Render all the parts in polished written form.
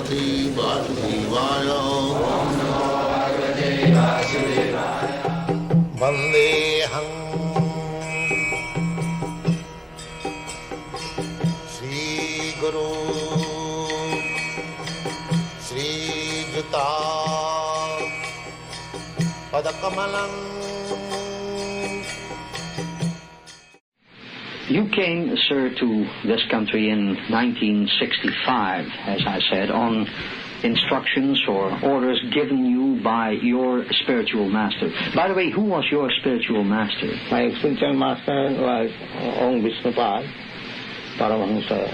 Bhagavate Vasudevaya. Vandeham Shri Guru Shri Juta Padakamalam. You came, sir, to this country in 1965, as I said, on instructions or orders given you by your spiritual master. By the way, who was your spiritual master? My spiritual master was Om Vishnupad, Paramahansa,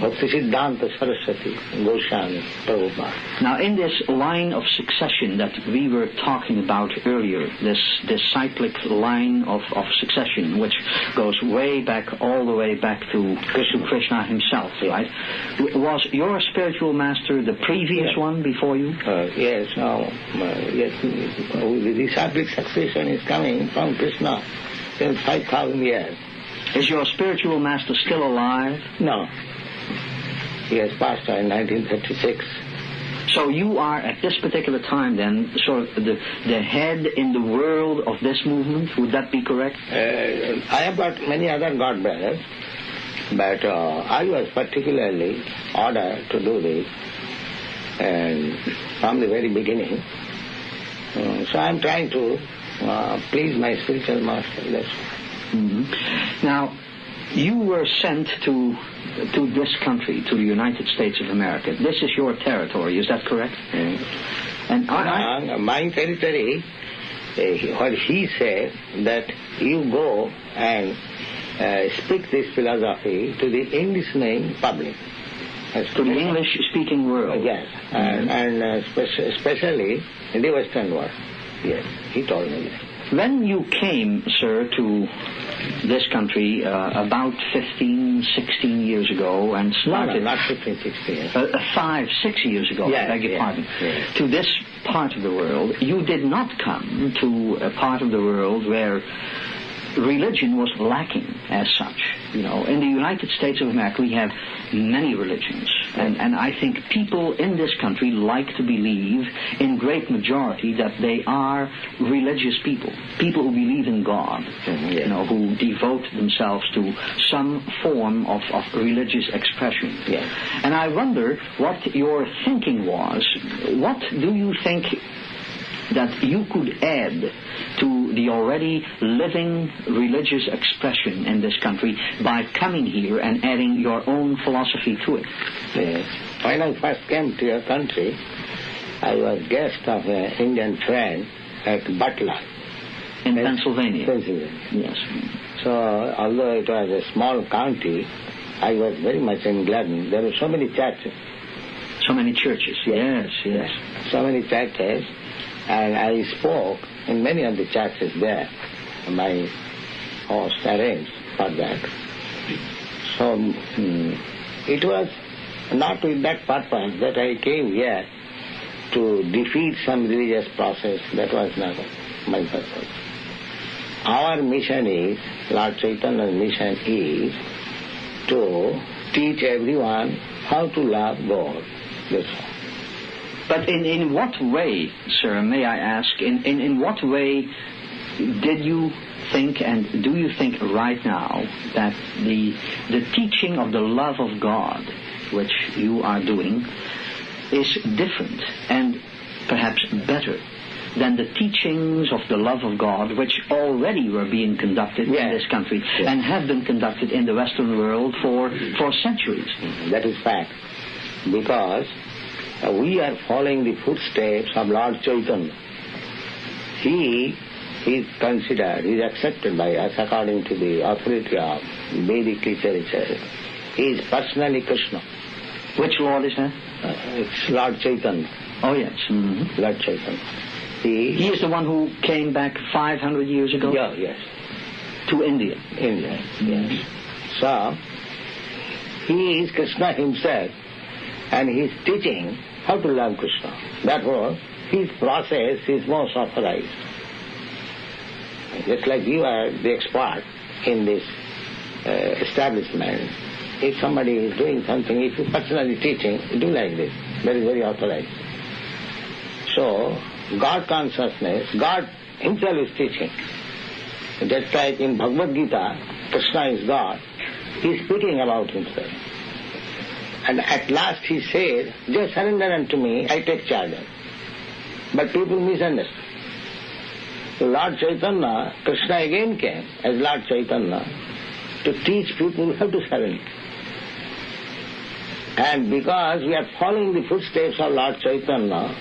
Bhakti Siddhanta Saraswati, Goswami, Prabhupada. Now, in this line of succession that we were talking about earlier, this cyclic line of succession, which goes way back, all the way back to Krishna himself, right? Was your spiritual master the previous one before you? Yes, the cyclic succession is coming from Krishna since 5,000 years. Is your spiritual master still alive? No. He has passed in 1936. So you are, at this particular time then, sort of the head in the world of this movement? Would that be correct? I have got many other god brothers, but I was particularly ordered to do this and from the very beginning. So I am trying to please my spiritual master. That's Mm-hmm. Now, you were sent to this country, to the United States of America. This is your territory, is that correct? And my territory, what he said, that you go and speak this philosophy to the English-speaking public. To the English-speaking world? Yes, and especially in the Western world. Yes, he told me that. When you came, sir, to this country about 15, 16 years ago and started... No, not 15, 16 years. 5, 6 years ago, yes, I beg your pardon. Yes. To this part of the world, you did not come to a part of the world where religion was lacking as such. You know, in the United States of America, we have many religions. And I think people in this country like to believe, in great majority, that they are religious people. People who believe in God, you know, who devote themselves to some form of religious expression. Yes. And I wonder what your thinking was. What do you think that you could add to the already living religious expression in this country by coming here and adding your own philosophy to it? Yes. When I first came to your country, I was guest of an Indian friend at Butler. In Pennsylvania? Pennsylvania. Yes. So, although it was a small county, I was very much in Gladden. There were so many churches. So many churches, yes. So many churches. And I spoke in many of the churches there. My host arranged for that. So it was not with that purpose that I came here to defeat some religious process. That was not my purpose. Our mission is, Lord Chaitanya's mission is to teach everyone how to love God. That's all. But in what way, sir, may I ask, in what way did you think and do you think right now that the teaching of the love of God, which you are doing, is different and perhaps better than the teachings of the love of God, which already were being conducted in this country and have been conducted in the Western world for centuries? That is fact. Because we are following the footsteps of Lord Chaitanya. He is considered, he is accepted by us according to the authority of Vedic literature. He is personally Krishna. Which Lord is that? It's Lord Chaitanya. Oh, yes. Mm-hmm. Lord Chaitanya. He is the one who came back 500 years ago? Yeah, yes. To India? India, yes. So, he is Krishna himself, and he is teaching how to love Krishna. Therefore, his process is most authorized. Just like you are the expert in this establishment, if somebody is doing something, if you personally teaching, do like this. That is very authorized. So, God consciousness, God himself is teaching. Just like in Bhagavad-gita, Krishna is God, he is speaking about himself. And at last he said, just surrender unto me, I take charge. But people misunderstood. So Lord Chaitanya, Krishna again came as Lord Chaitanya to teach people how to surrender. And because we are following the footsteps of Lord Chaitanya,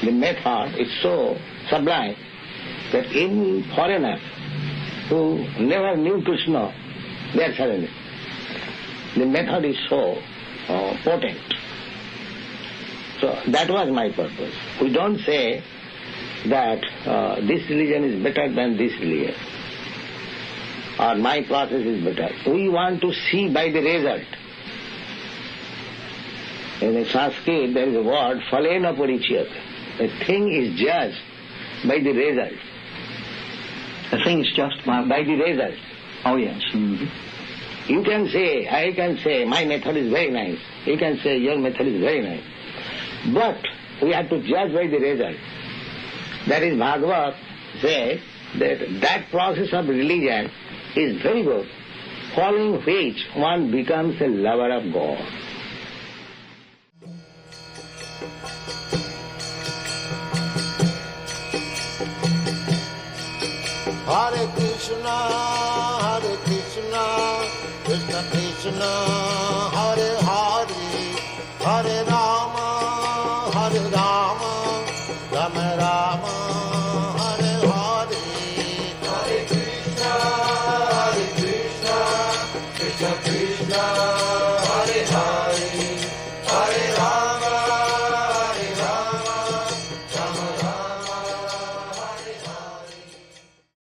the method is so sublime that even foreigners who never knew Krishna, they are surrendering. The method is so potent. So that was my purpose. We don't say that this religion is better than this religion, or my process is better. We want to see by the result. In Sanskrit there is a word, phalena parichyate. A thing is judged by the result. A thing is just by the result. Oh yes. Mm-hmm. You can say, I can say, my method is very nice. You can say, your method is very nice. But we have to judge by the result. That is, Bhagavad says that process of religion is very good, following which one becomes a lover of God. Hare Krishna, Krishna Krishna, Hare